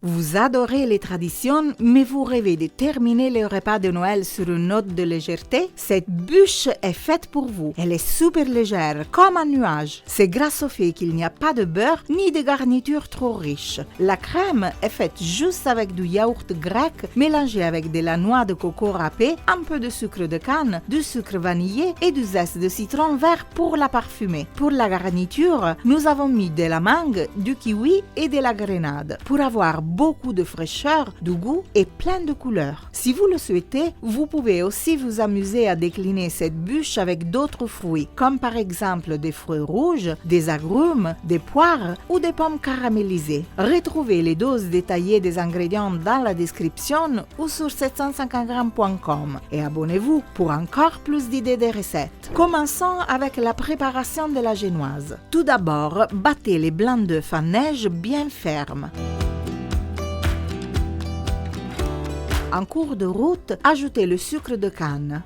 Vous adorez les traditions, mais vous rêvez de terminer le repas de Noël sur une note de légèreté? Cette bûche est faite pour vous. Elle est super légère, comme un nuage. C'est grâce au fait qu'il n'y a pas de beurre ni de garniture trop riche. La crème est faite juste avec du yaourt grec mélangé avec de la noix de coco râpée, un peu de sucre de canne, du sucre vanillé et du zeste de citron vert pour la parfumer. Pour la garniture, nous avons mis de la mangue, du kiwi et de la grenade pour avoir beaucoup de fraîcheur, de goût et plein de couleurs. Si vous le souhaitez, vous pouvez aussi vous amuser à décliner cette bûche avec d'autres fruits, comme par exemple des fruits rouges, des agrumes, des poires ou des pommes caramélisées. Retrouvez les doses détaillées des ingrédients dans la description ou sur 750g.com et abonnez-vous pour encore plus d'idées de recettes. Commençons avec la préparation de la génoise. Tout d'abord, battez les blancs d'œufs en neige bien fermes. En cours de route, ajoutez le sucre de canne.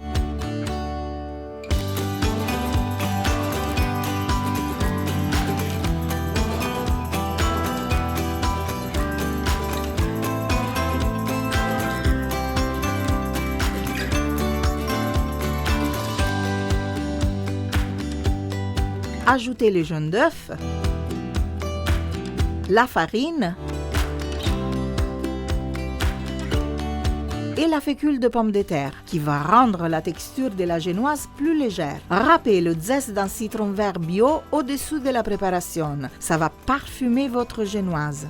Ajoutez le jaune d'œuf, la farine et la fécule de pomme de terre qui va rendre la texture de la génoise plus légère. Râpez le zeste d'un citron vert bio au-dessus de la préparation. Ça va parfumer votre génoise.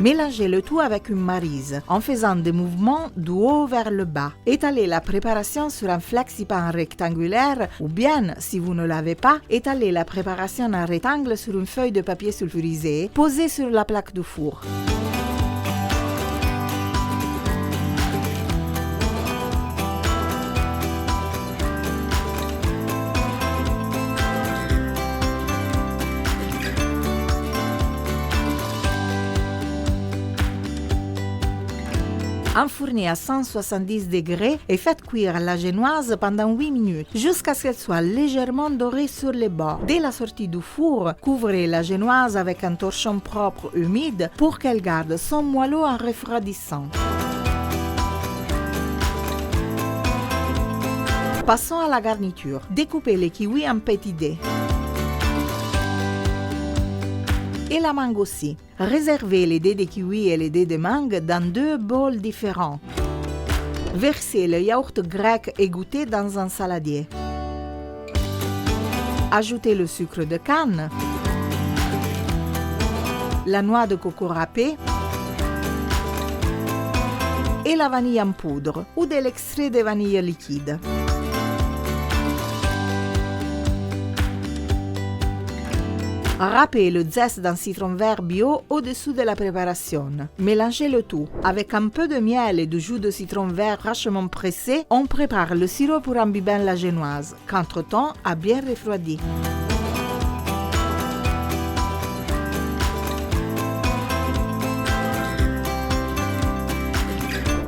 Mélangez le tout avec une maryse en faisant des mouvements du haut vers le bas. Étalez la préparation sur un flexipan rectangulaire ou bien, si vous ne l'avez pas, étalez la préparation en rectangle sur une feuille de papier sulfurisé posée sur la plaque du four. Enfournez à 170 degrés et faites cuire la génoise pendant 8 minutes jusqu'à ce qu'elle soit légèrement dorée sur les bords. Dès la sortie du four, couvrez la génoise avec un torchon propre humide pour qu'elle garde son moelleux en refroidissant. Passons à la garniture. Découpez les kiwis en petits dés. Et la mangue aussi. Réservez les dés de kiwi et les dés de mangue dans 2 bols différents. Versez le yaourt grec égoutté dans un saladier. Ajoutez le sucre de canne, la noix de coco râpée et la vanille en poudre ou de l'extrait de vanille liquide. Râpez le zeste d'un citron vert bio au-dessus de la préparation. Mélangez le tout. Avec un peu de miel et du jus de citron vert fraîchement pressé, on prépare le sirop pour imbiber la génoise, qu'entre-temps a bien refroidi.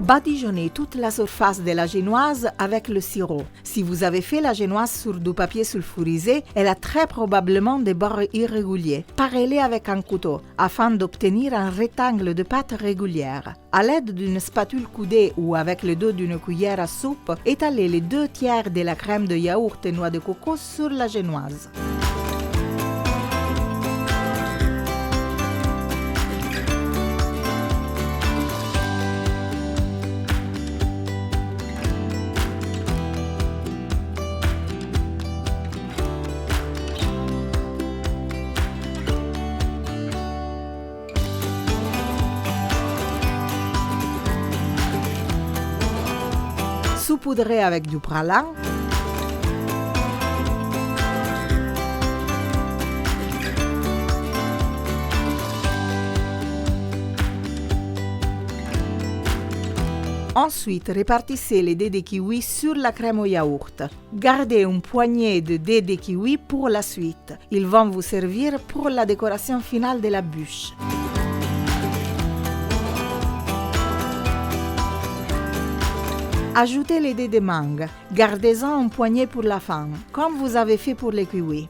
Badigeonnez toute la surface de la génoise avec le sirop. Si vous avez fait la génoise sur du papier sulfurisé, elle a très probablement des bords irréguliers. Parez-les avec un couteau afin d'obtenir un rectangle de pâte régulière. À l'aide d'une spatule coudée ou avec le dos d'une cuillère à soupe, étalez les 2/3 de la crème de yaourt et noix de coco sur la génoise. Saupoudrez avec du praline. Ensuite, répartissez les dés de kiwi sur la crème au yaourt. Gardez une poignée de dés de kiwi pour la suite. Ils vont vous servir pour la décoration finale de la bûche. Ajoutez les dés de mangue. Gardez-en une poignée pour la fin, comme vous avez fait pour les kiwis.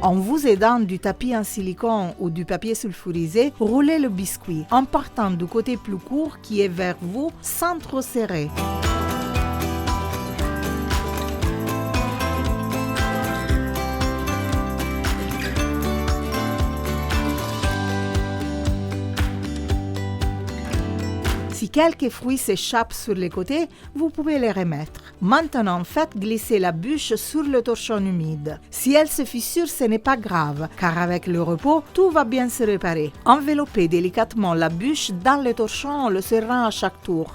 En vous aidant du tapis en silicone ou du papier sulfurisé, roulez le biscuit en partant du côté plus court qui est vers vous sans trop serrer. Si quelques fruits s'échappent sur les côtés, vous pouvez les remettre. Maintenant, faites glisser la bûche sur le torchon humide. Si elle se fissure, ce n'est pas grave, car avec le repos, tout va bien se réparer. Enveloppez délicatement la bûche dans le torchon en le serrant à chaque tour.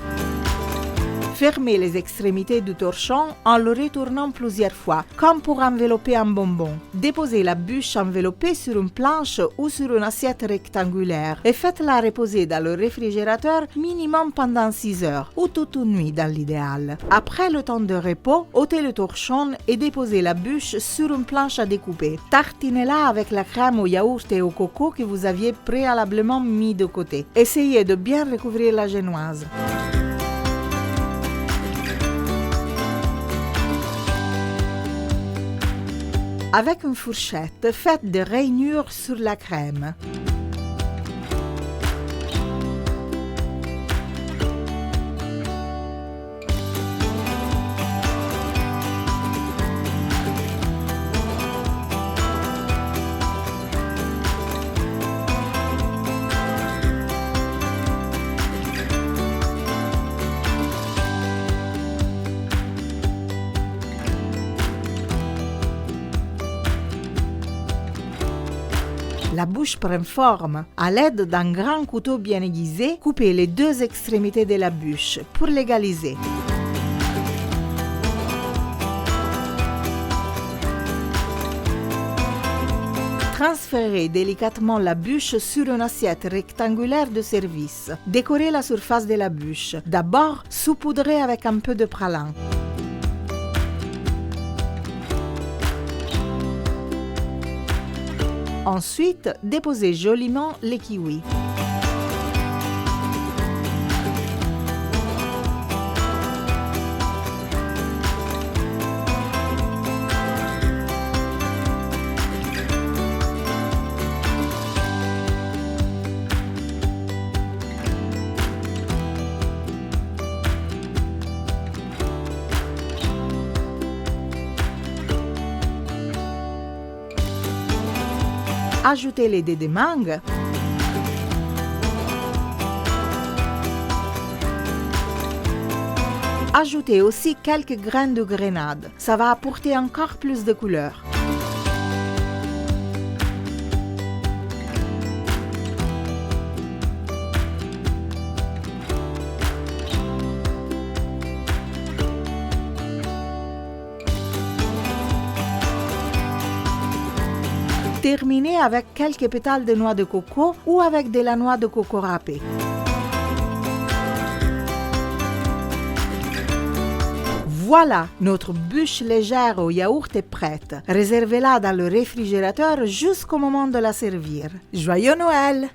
Fermez les extrémités du torchon en le retournant plusieurs fois, comme pour envelopper un bonbon. Déposez la bûche enveloppée sur une planche ou sur une assiette rectangulaire et faites-la reposer dans le réfrigérateur minimum pendant 6 heures ou toute une nuit dans l'idéal. Après le temps de repos, ôtez le torchon et déposez la bûche sur une planche à découper. Tartinez-la avec la crème au yaourt et au coco que vous aviez préalablement mis de côté. Essayez de bien recouvrir la génoise. Avec une fourchette, faites des rainures sur la crème. La bûche prend forme. À l'aide d'un grand couteau bien aiguisé, coupez les deux extrémités de la bûche pour l'égaliser. Transférez délicatement la bûche sur une assiette rectangulaire de service. Décorez la surface de la bûche. D'abord, saupoudrez avec un peu de praline. Ensuite, déposez joliment les kiwis. Ajoutez les dés de mangue. Ajoutez aussi quelques graines de grenade. Ça va apporter encore plus de couleur. Terminez avec quelques pétales de noix de coco ou avec de la noix de coco râpée. Voilà, notre bûche légère au yaourt est prête. Réservez-la dans le réfrigérateur jusqu'au moment de la servir. Joyeux Noël!